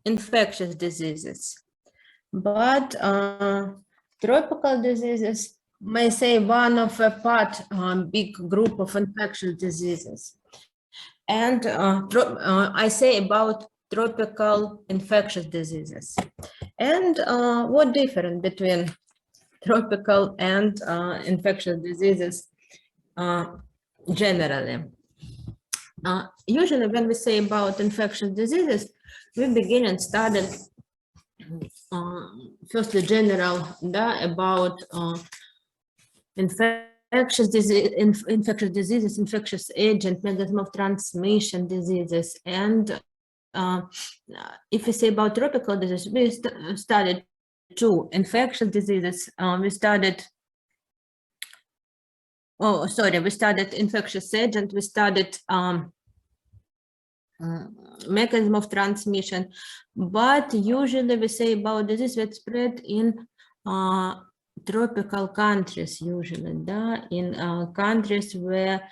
infectious diseases, but tropical diseases may say one of a part big group of infectious diseases. And I say about tropical infectious diseases. And what difference between tropical and infectious diseases generally? Usually when we say about infectious diseases, we begin and started firstly general about infectious diseases, infectious agent, mechanism of transmission diseases. And if we say about tropical diseases, we studied two infectious diseases. We studied infectious agent, we studied mechanism of transmission, but usually we say about disease that spread in tropical countries, usually in countries where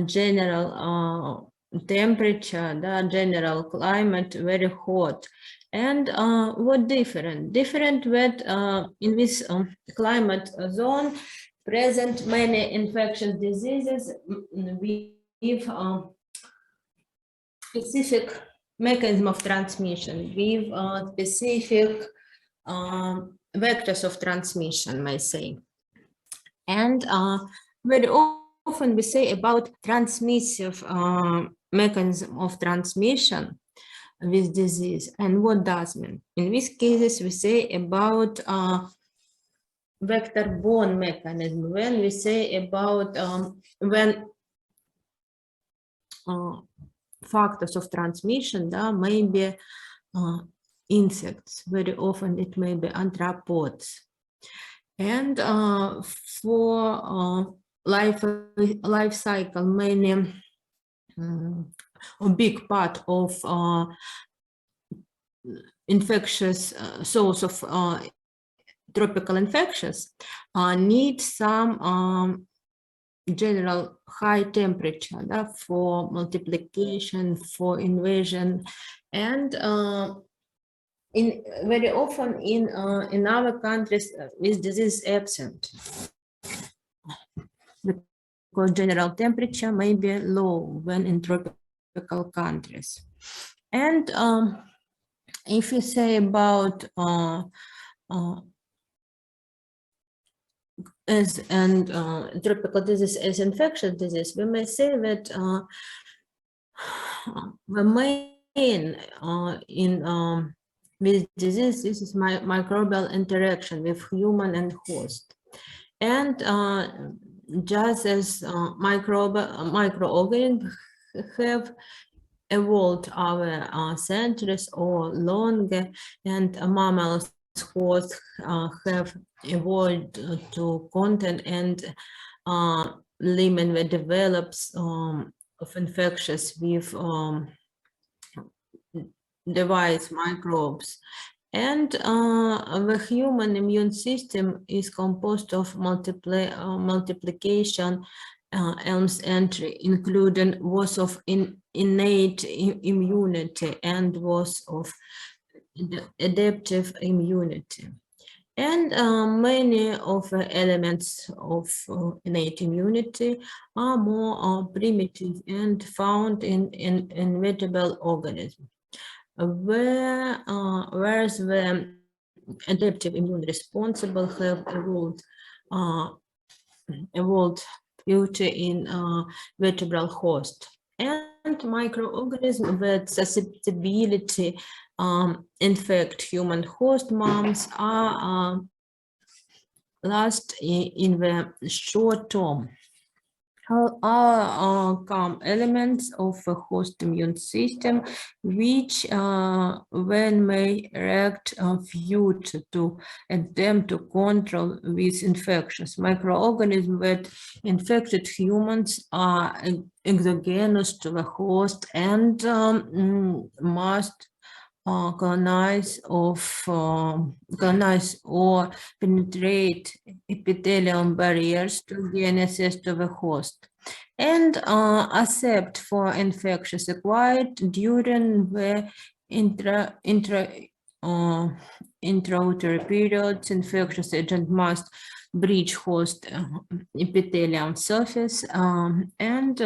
general temperature, general climate very hot. And what different with in this climate zone present many infectious diseases with specific mechanism of transmission, with specific vectors of transmission, may say. And very often we say about transmissive mechanism of transmission with disease. And what does mean? In these cases, we say about vector-borne mechanism. When we say about when factors of transmission, maybe insects, very often it may be arthropods. And for life cycle, many a big part of infectious source of tropical infections need some general high temperature for multiplication, for invasion, and very often in our countries this disease absent because general temperature may be low when in tropical countries. And if you say about tropical disease as infectious disease, we may say that the main in with disease, this is microbial interaction with human and host. And just as microorganisms have evolved over centuries or longer, and mammals hosts have evolved to contain and limit the develops of infectious with device microbes. And the human immune system is composed of multiplication elements entry, including was of innate immunity and was of adaptive immunity. And many of the elements of innate immunity are more primitive and found in invertebrate organisms, whereas the adaptive immune responsible have evolved future in vertebral host. And microorganisms with susceptibility infect human host moms are last in the short term. Come elements of a host immune system, which when may react future to attempt to control these infections. Microorganisms that infected humans are exogenous to the host and must colonize or penetrate epithelial barriers to gain access to the host, and accept for infections acquired during the intrauterine periods, infectious agent must breach host epithelium surface, and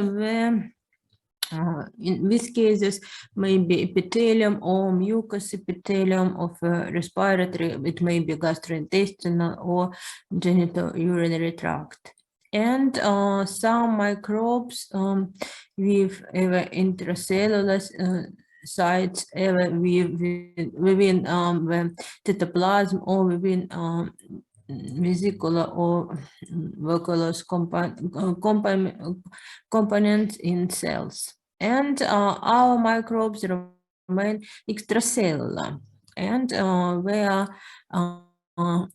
in these cases, maybe epithelium or mucous epithelium of respiratory, it may be gastrointestinal or genitourinary tract. And some microbes with intracellular sites within the cytoplasm or within vesicular or vesiculous components in cells. And our microbes remain extracellular, and where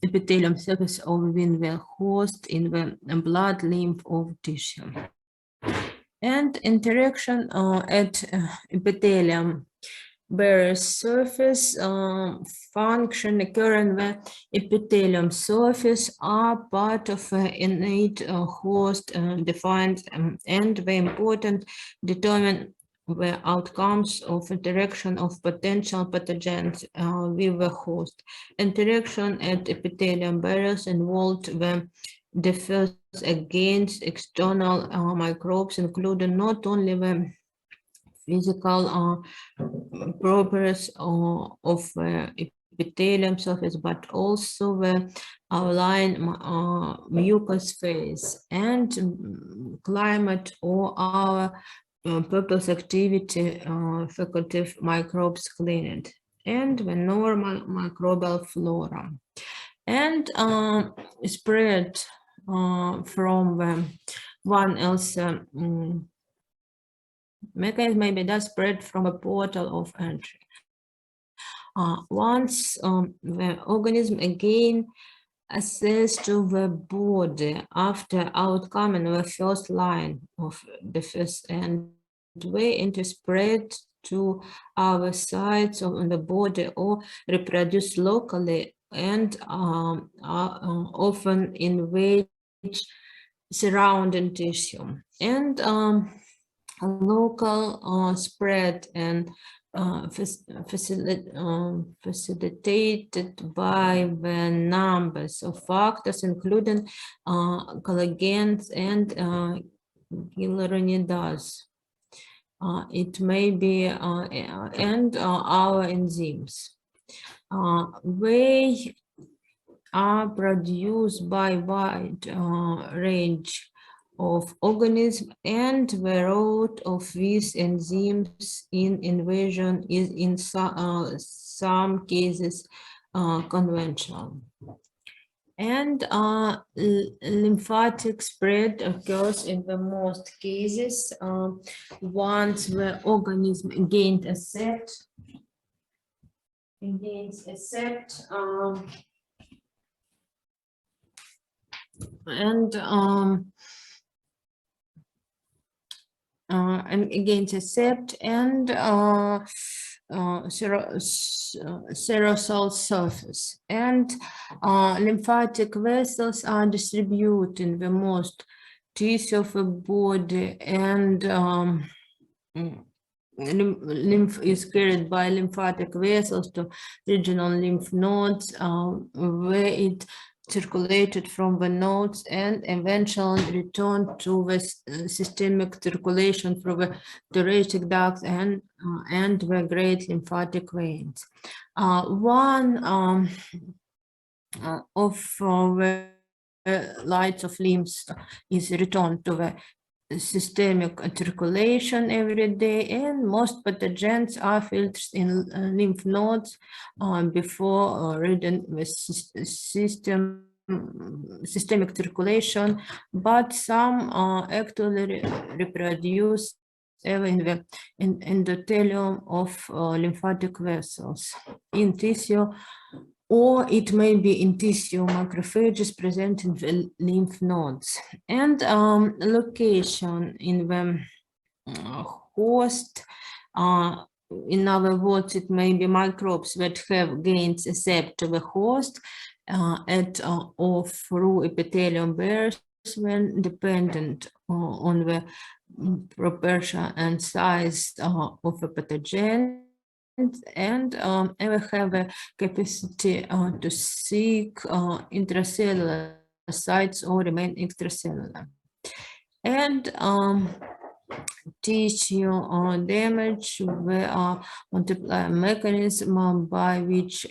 epithelium surface or within the host in the blood, lymph, or tissue. And interaction at epithelium barrier surface function occurring the epithelium surface are part of innate host defined and very important determine the outcomes of interaction of potential pathogens with the host. Interaction at epithelium barriers involved the defense against external microbes, including not only the physical properties of epithelium surface, but also the outline mucous phase and climate or our purpose activity facultative microbes cleaned and the normal microbial flora and spread from the one else mechanism maybe does spread from a portal of entry. Once the organism again access to the body after outcoming the first line of defense and way into spread to other sites of the body or reproduce locally and often invade surrounding tissue. And local spread and facilitated by the numbers of factors, including collagens and hyaluronidas. It may be and our enzymes. They are produced by wide range of organisms, and the route of these enzymes in invasion is in some cases conventional. And lymphatic spread occurs in the most cases once the organism gains accept and against accept and serosal surface. And lymphatic vessels are distributed in the most tissue of the body, and lymph is carried by lymphatic vessels to regional lymph nodes, where it circulated from the nodes and eventually returned to the systemic circulation through the thoracic ducts and the great lymphatic veins. One of the lights of lymph is returned to the systemic circulation every day, and most pathogens are filtered in lymph nodes before reaching the systemic circulation, but some actually reproduce in the endothelium of lymphatic vessels in tissue, or it may be in tissue macrophages present in the lymph nodes. And location in the host, in other words, it may be microbes that have gained accept to the host at or through epithelium barriers when dependent on the proportion and size of a pathogen. we have a capacity to seek intracellular sites or remain extracellular. And tissue damage, where multiplier mechanism by which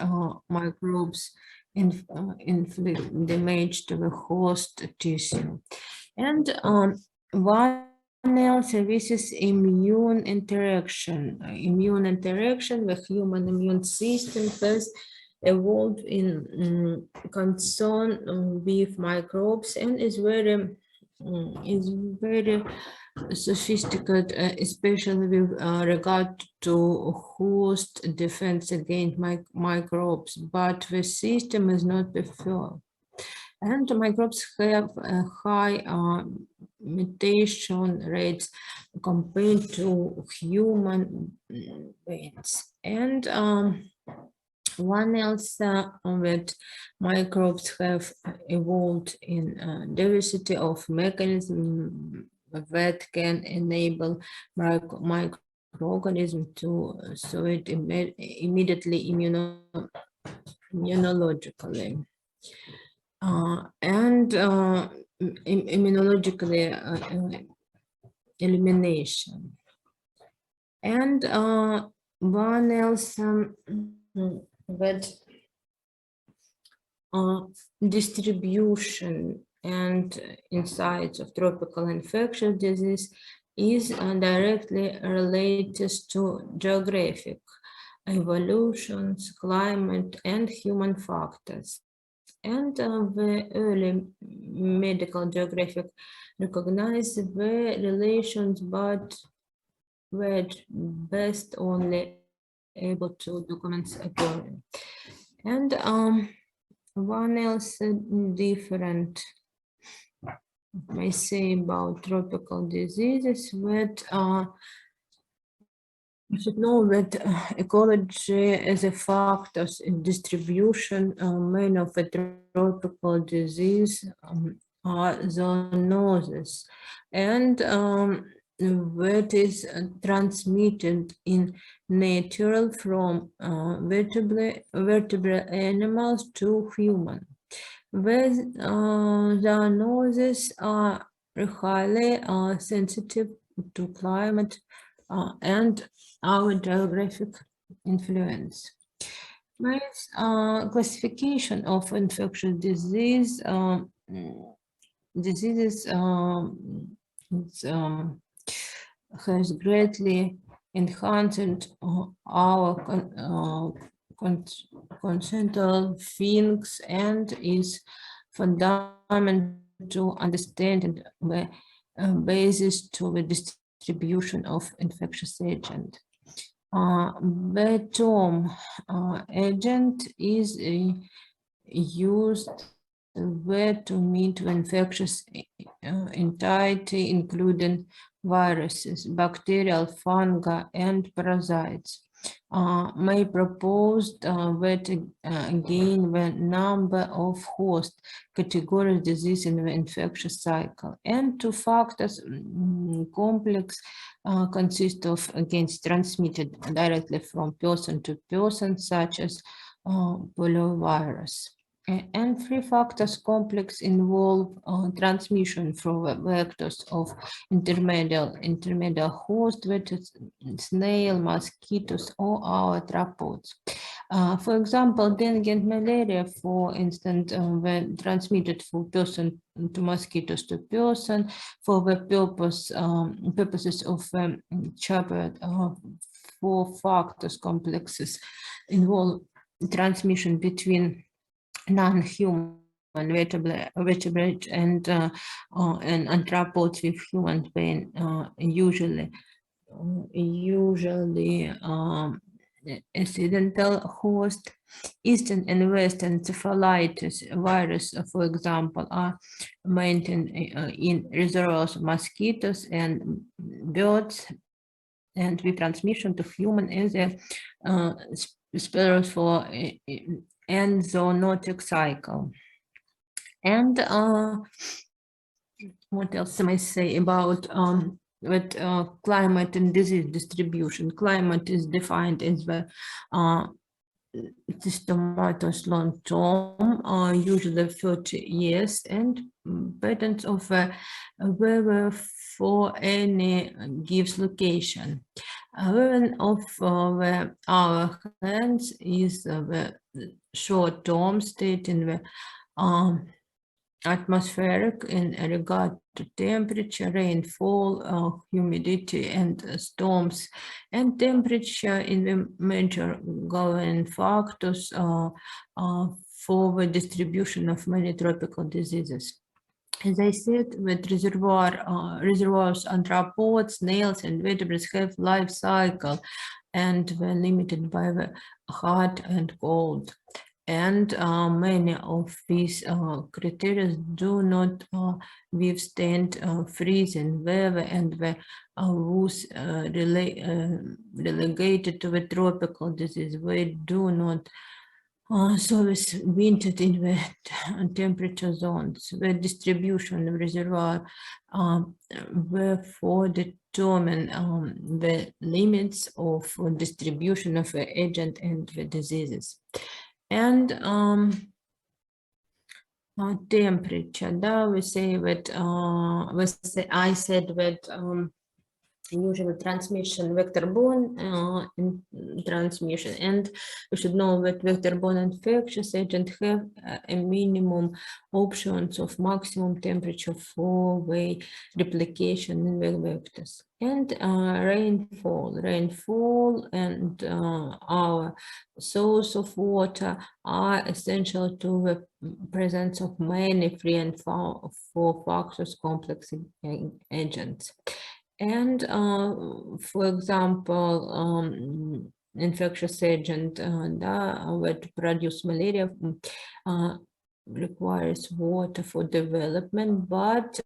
microbes inflict damage to the host tissue. And one else, this is immune interaction. Immune interaction, the human immune system has evolved in concern with microbes and is very sophisticated, especially with regard to host defense against microbes, but the system is not perfect. And microbes have a high mutation rates compared to human beings. And one else that microbes have evolved in diversity of mechanisms that can enable microorganisms to survive immediately immunologically. And immunologically elimination. And one else that distribution and insights of tropical infectious disease is directly related to geographic evolutions, climate, and human factors. And the early medical geographic recognized the relations, but were best only able to document occurring. And one else different I say about tropical diseases that we should know that ecology is a factors in distribution. Many of the tropical disease are zoonoses, and that is transmitted in natural from vertebrate animals to human. With zoonoses are highly sensitive to climate and our geographic influence. With classification of infectious disease, diseases has greatly enhanced our conceptual things and is fundamental to understanding the basis to the distribution of infectious agent. The term agent is used where to meet the infectious entity, including viruses, bacterial, fungi, and parasites. May proposed that again the number of host categories disease in the infectious cycle, and two factors complex consist of against transmitted directly from person to person, such as poliovirus. And three factors complex involve transmission through vectors of intermediate host, that is snail, mosquitoes, or our arthropods. For example, dengue and malaria, for instance, when transmitted from person to mosquitoes to person for the purposes of chapter, four factors complexes involve transmission between non-human vertebrate and arthropods with human pain, usually accidental host. Eastern and Western encephalitis virus, for example, are maintained in reservoirs of mosquitoes and birds, and with transmission to human is a for and zoonotic cycle. And what else am I say about with climate and disease distribution. Climate is defined as the systematous long term, usually 30 years, and patterns of weather for any gives location. One of our hands is the short term state in the atmospheric in regard to temperature, rainfall, humidity, and storms, and temperature in the major governing factors for the distribution of many tropical diseases. As I said, with reservoirs, arthropods, snails, and vertebrates have life cycle and were limited by the hot and cold. And many of these criteria do not withstand freezing weather, and the was relegated to the tropical disease. We do not service wintered in the temperature zones. The distribution of reservoir therefore determine the limits of distribution of the agent and the diseases. And temperature. Now we say that I said that usually transmission vector-borne transmission, and we should know that vector-borne infectious agents have a minimum options of maximum temperature for the replication in the vectors. And rainfall and our source of water are essential to the presence of many free and four factors complex agents. And for example, infectious agent that produce malaria requires water for development, but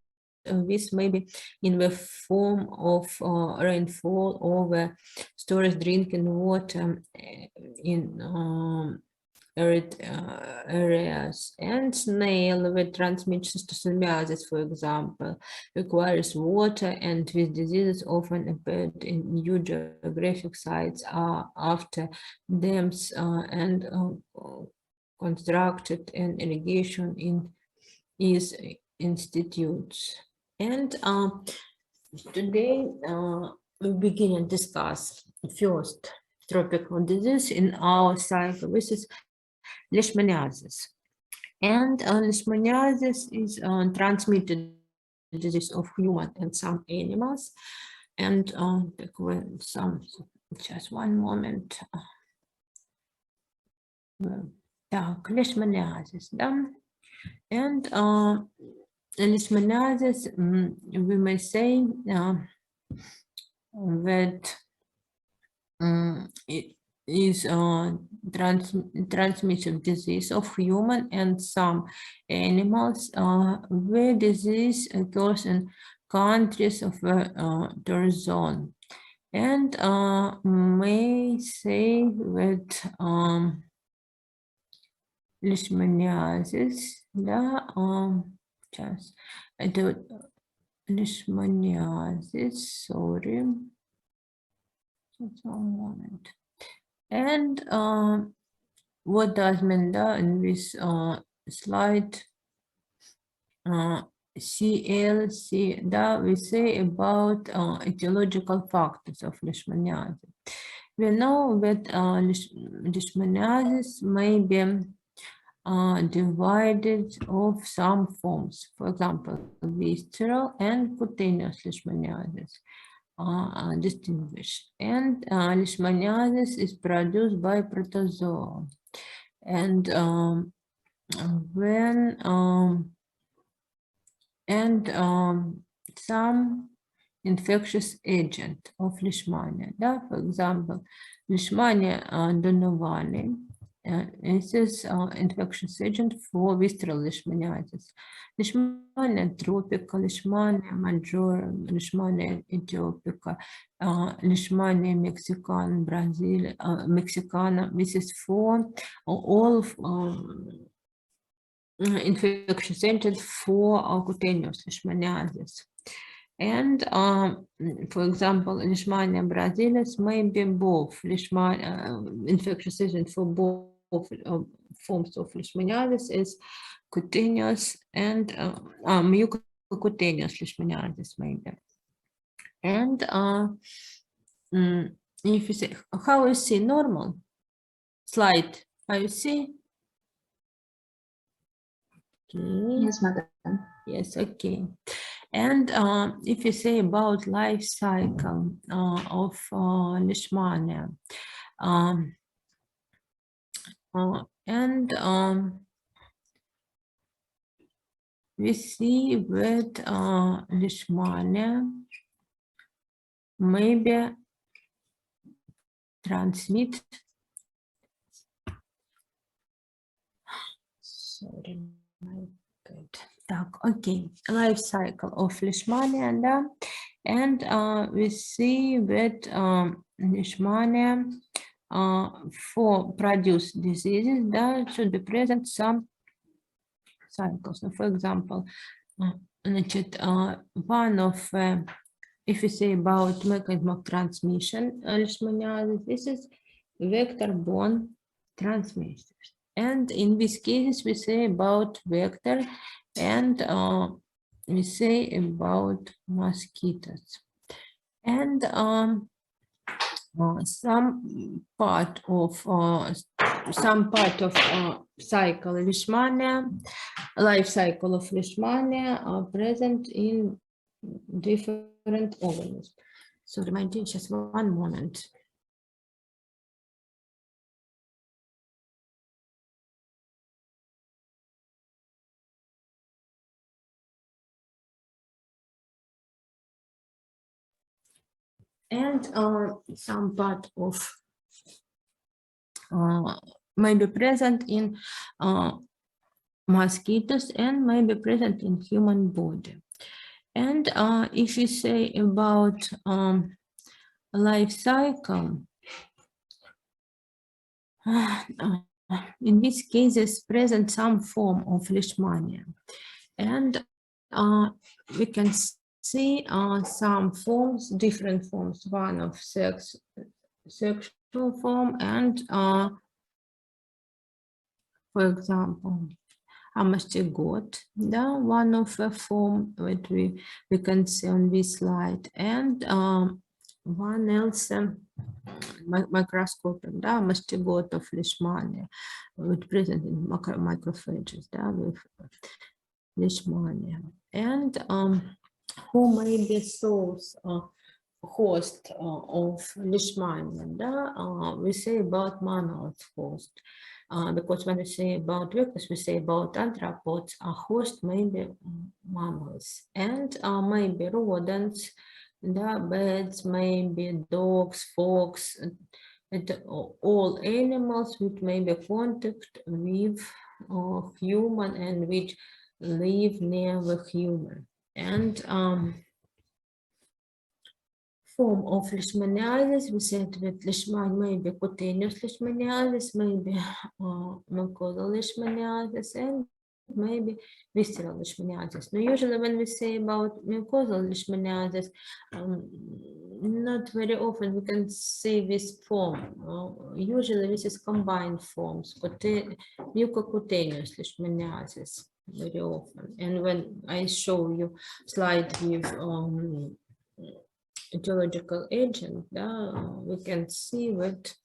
this may be in the form of rainfall or the storage drinking water in areas. And snail that transmits Leishmaniasis, for example, requires water, and these diseases often appear in new geographic sites after dams and constructed and irrigation is institutes. And today we begin to discuss first tropical disease in our cycle. This is Leishmaniasis. And Leishmaniasis is transmitted disease of human and some animals. And just one moment. Leishmaniasis. And Leishmaniasis, we may say that it is transmission disease of human and some animals. The disease occurs in countries of the tourist zone, and may say that Leishmaniasis, Leishmaniasis, sorry, just one moment. And what does mean in this slide? CLC, that we say about etiological factors of Leishmaniasis. We know that Leishmaniasis may be divided of some forms, for example, visceral and cutaneous Leishmaniasis. Distinguished, and Leishmaniasis is produced by protozoa, and when some infectious agent of Leishmania, for example, Leishmania donovani. This is infectious agent for visceral Leishmaniasis. Leishmania tropica, Leishmania major, Leishmania ethiopica, Leishmania mexicana, mexicana. This is for all infectious agent for cutaneous Leishmaniasis. And for example, Leishmania brasilis may be both infectious agent for both forms of Leishmaniasis is cutaneous and mucocutaneous Leishmaniasis maybe. And if you say, how you see normal slide, how you see? Okay. Yes, madam. Yes, okay. And if you say about life cycle of Leishmania, we see with Leishmania maybe transmit. Sorry, my God. Okay, life cycle of Leishmania, and we see that Leishmania for produce diseases, there should be present some cycles. So for example, one of if you say about mechanism of transmission, Leishmaniasis, this is vector-borne transmission. And in these cases, we say about vector and we say about mosquitoes. And some part of cycle Leishmania, life cycle of Leishmania are present in different organisms. Sorry, my dear, just one moment. And some part of may be present in mosquitoes and may be present in human body. And if you say about life cycle, in these cases present some form of Leishmania. And we can see some forms, different forms, one of sexual form and for example, amastigot, one of a form that we can see on this slide, and one else microscopic, mastigot of Leishmania, with present in macrophages, with Leishmania, and who may be source host of Leishmania, we say about mammals host. Because when we say about vectors, we say about arthropods, a host may be mammals, and maybe rodents, birds, maybe dogs, fox, and all animals which may be contact with human and which live near the human. And form of Leishmaniasis, we said with Leishmania, maybe cutaneous Leishmaniasis, maybe mucosal Leishmaniasis, and maybe visceral Leishmaniasis. Now, usually when we say about mucosal Leishmaniasis, not very often we can say this form. Usually this is combined forms, mucocutaneous Leishmaniasis very often. And when I show you slide with etiological agent, we can see that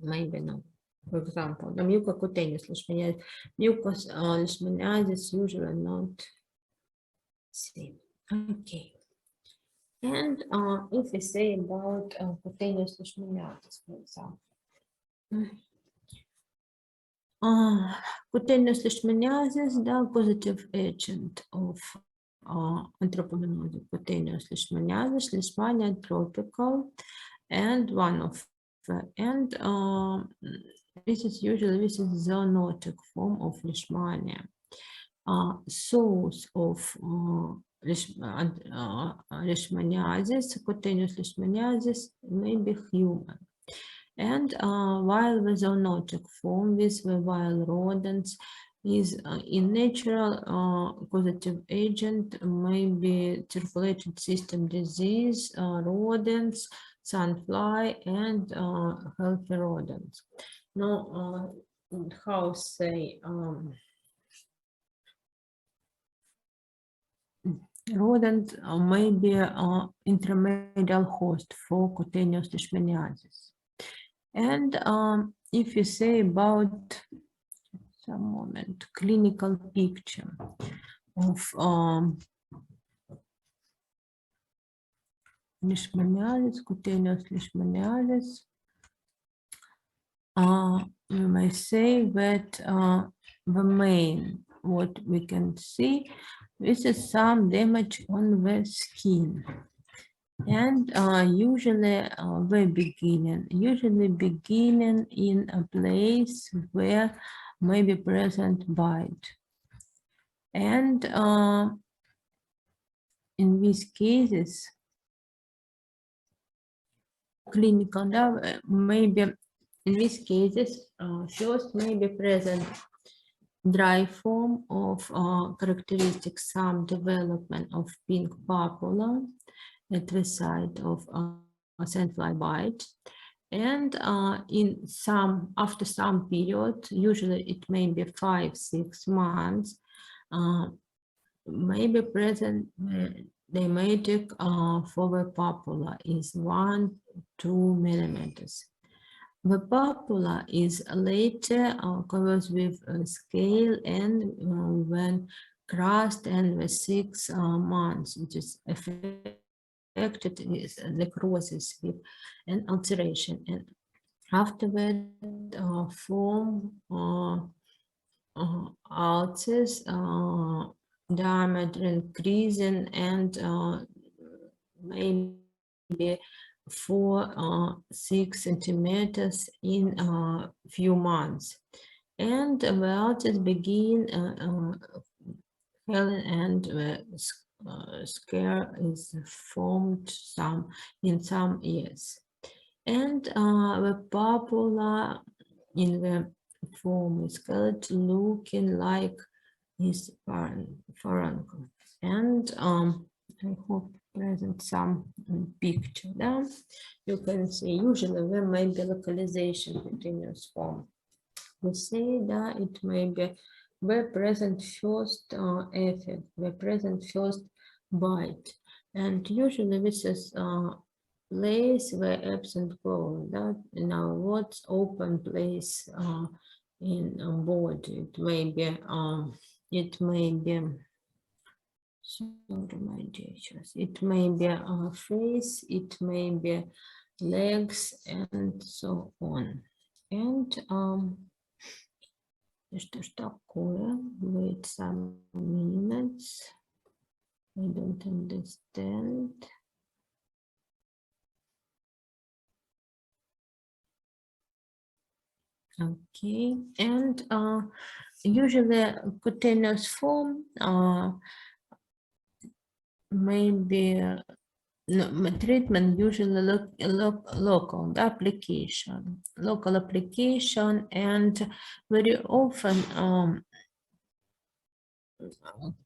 maybe no. For example, the mucocutaneous Leishmaniasis, Leishmaniasis usually not seen. Okay. And if we say about cutaneous Leishmaniasis, for example, cutaneous Leishmaniasis, the positive agent of anthropogenic cutaneous Leishmaniasis, Leishmania tropical, and one of and this is zoonotic form of Leishmania. Source of Leishmaniasis, cutaneous Leishmaniasis may be human. And while the zoonotic form with the wild rodents is in natural causative agent, maybe circulatory system disease, rodents, sandfly, and healthy rodents. Now, how say rodent may be an intermediate host for cutaneous leishmaniasis. And if you say about some moment clinical picture of leishmaniasis, cutaneous leishmaniasis, you may say that the main what we can see, this is some damage on the skin. And usually beginning in a place where may be present bite. And in these cases, clinical maybe in these cases, first may be present dry form of characteristic some development of pink papula at the site of sandfly bite. And after some period, usually it may be 5-6 months, may be present the diameter for the papula is 1-2 millimeters. The papula is later covered with a scale, and when crust and the 6 months, which is affected with necrosis with an alteration, and after that form ulcers, diameter increasing, and maybe 4-6 centimeters in a few months. And the ulcers begin and the scare is formed in some years. And the papula in the form skeleton looking like his furuncle. And I hope present some picture there. You can see usually there may be localization continuous form. We say that it may be where present first effect, where present first bite, and usually this is place where absent bone. That now what's open place in a body? It may be sorry, my gestures. It may be a face, it may be legs, and so on. And что ж такое? Wait some minutes. I don't understand. Okay, and usually cutaneous form maybe treatment usually local application, and very often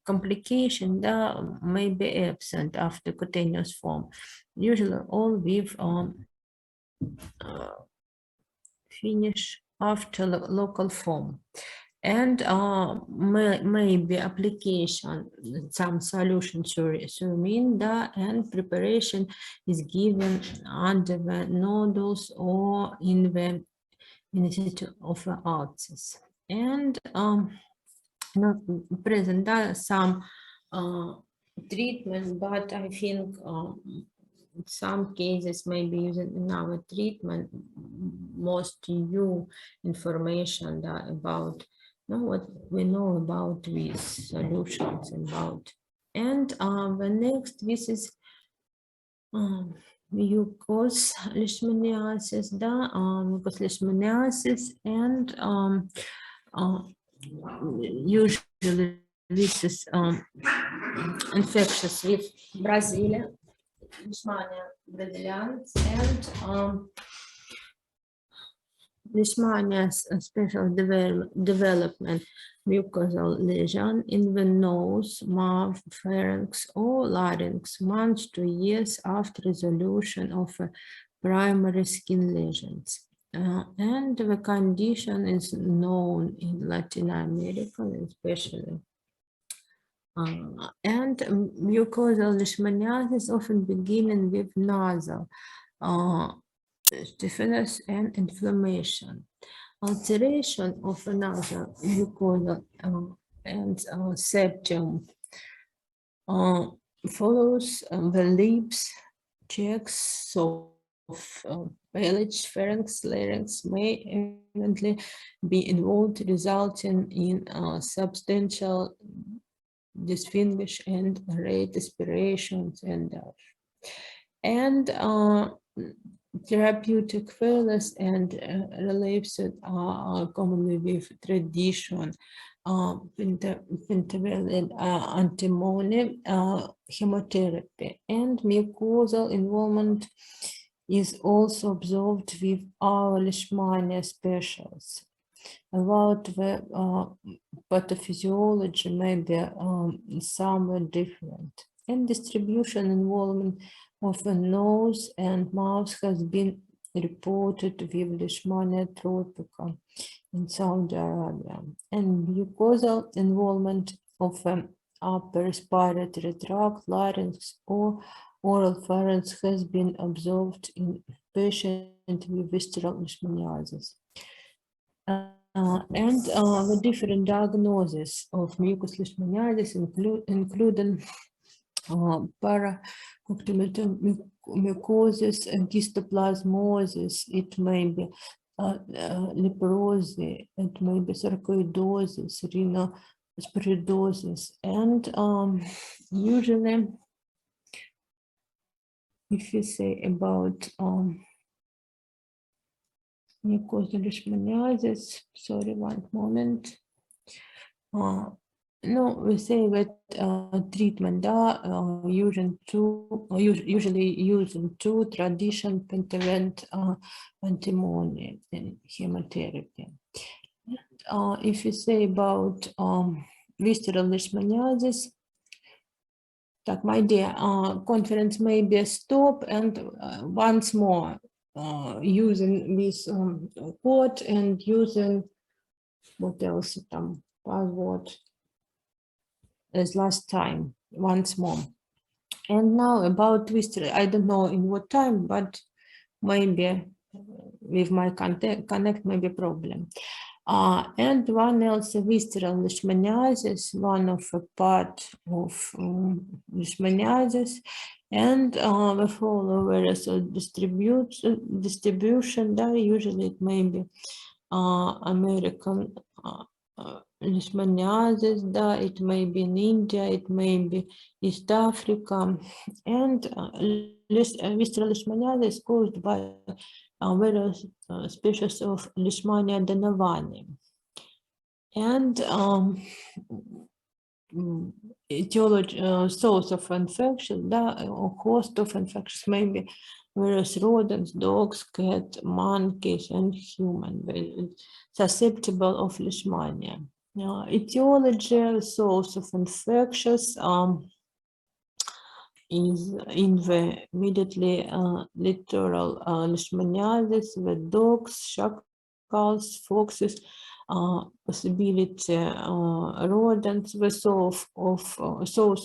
complication that may be absent after cutaneous form, usually all with finish after local form. And maybe application some solution surinda, and preparation is given under the nodules or in the vicinity of the ulcers. And not present some treatment, but I think some cases may be using in our treatment most new information about what we know about these solutions about. And the next, this is mucous leishmaniasis, mucous leishmaniasis, and usually this is infectious with Brazil, Leishmania brasiliensis, and Leishmaniasis, a special development, mucosal lesion in the nose, mouth, pharynx, or larynx, months to years after resolution of primary skin lesions. And the condition is known in Latin America, especially. And mucosal leishmaniasis often beginning with nasal stiffness and inflammation. Alteration of nasal mucosa and septum follows the lips, checks of palate, pharynx, larynx may eventually be involved, resulting in substantial distinguish and rate aspirations and therapeutic failures and relapses are commonly with tradition, pentavalent antimony, chemotherapy, and mucosal involvement is also observed with our Leishmania specials. About the pathophysiology may be somewhat different. And distribution involvement of the nose and mouth has been reported with Leishmania tropica in Saudi Arabia. And mucosal involvement of upper respiratory tract, larynx, or oral pharynx has been observed in patients with visceral leishmaniasis. And the different diagnoses of mucus leishmaniasis including paracoccymucosis and histoplasmosis. It may be leprosy, it may be sarcoidosis, rhinospiridosis, and usually, if you say about mucosal leishmaniasis, sorry, one moment. No, we say that treatment usually using two traditional pentavalent antimony in chemotherapy. If you say about visceral leishmaniasis, my dear, conference may be stop and once more using this code and using what else password as last time once more. And now about visceral, I don't know in what time, but maybe with my connect maybe problem. And one else, visceral leishmaniasis, one of a part of leishmaniasis, and the followers of distribution, usually it may be American leishmaniasis, it may be in India, it may be East Africa, and visceral leishmaniasis is caused by various species of Leishmania donovani. And etiology, source of infection, or host of infections may be various rodents, dogs, cats, monkeys, and humans susceptible of Leishmania. Etiology, source of infections is in the immediately littoral leishmaniasis, the dogs, jackals, foxes, possibility rodents. The source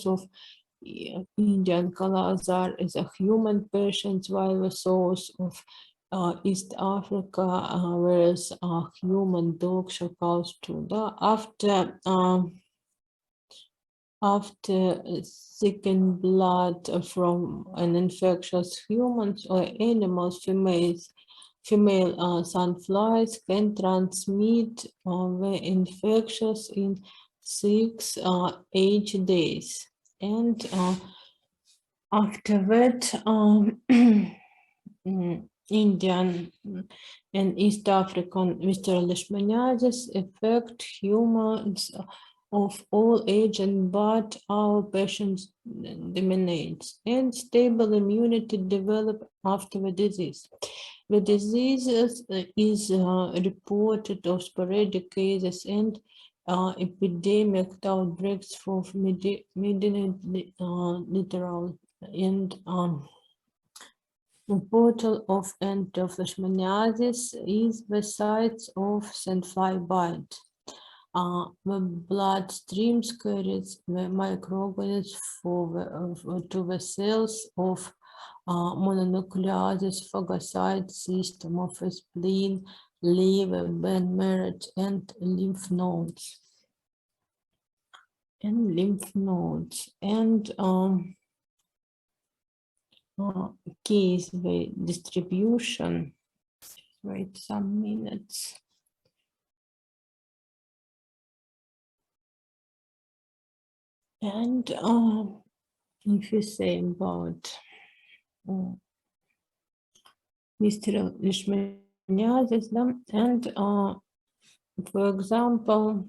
of Indian Kala-Azar is a human patient, while the source of East Africa, whereas human dog, jackals too. After seeking blood from an infectious humans or animals, female sandflies can transmit the infectious in 6-8 days. And after that, Indian and East African visceral leishmaniasis affect humans of all ages, but our patients dominates, and stable immunity develop after the disease. The disease is reported of sporadic cases and epidemic outbreaks for literal and the portal of end of Leishmaniasis is the site of sandfly bite. The bloodstream carries the microorganisms to the cells of mononucleosis phagocyte system of the spleen, liver, bone marrow, and lymph nodes. And case the distribution. Wait some minutes. And if you say about Mr. Leishmaniasis, and for example,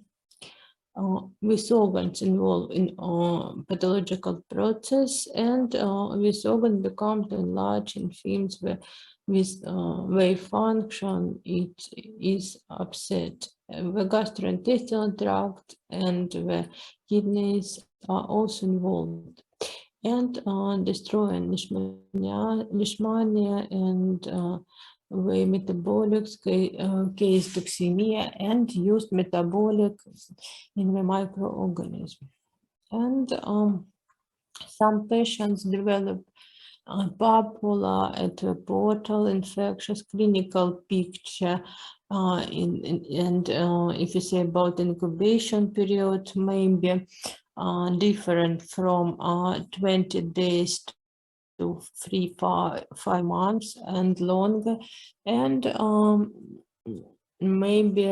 with organs involved in pathological process, and with organ becomes enlarged in films where with their function it is upset. The gastrointestinal tract and the kidneys are also involved, and destroying Leishmania and the metabolic case toxemia and used metabolic in the microorganism. And some patients develop papula at the portal infectious clinical picture. If you say about incubation period, maybe different from 20 days to 5 months and longer. And maybe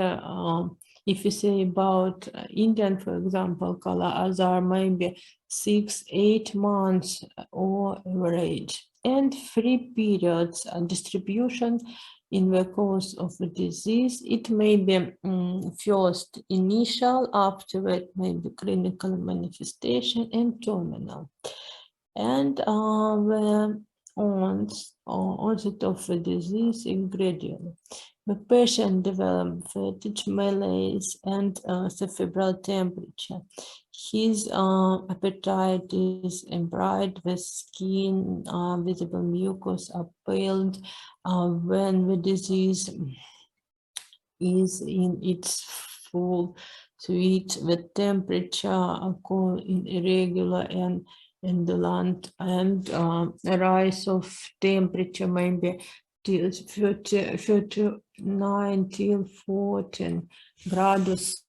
if you say about Indian, for example, Kala Azar, maybe 6-8 months or average. And 3 periods distribution in the course of the disease. It may be first initial, after that maybe clinical manifestation and terminal. And the onset of the disease is gradual. The patient develops fatigue, malaise, and the febrile temperature. His appetite is impaired, the skin, visible mucus are paled when the disease is in its full switch. The temperature occurs in irregular and indolent, and a rise of temperature maybe till 39 till 14 grados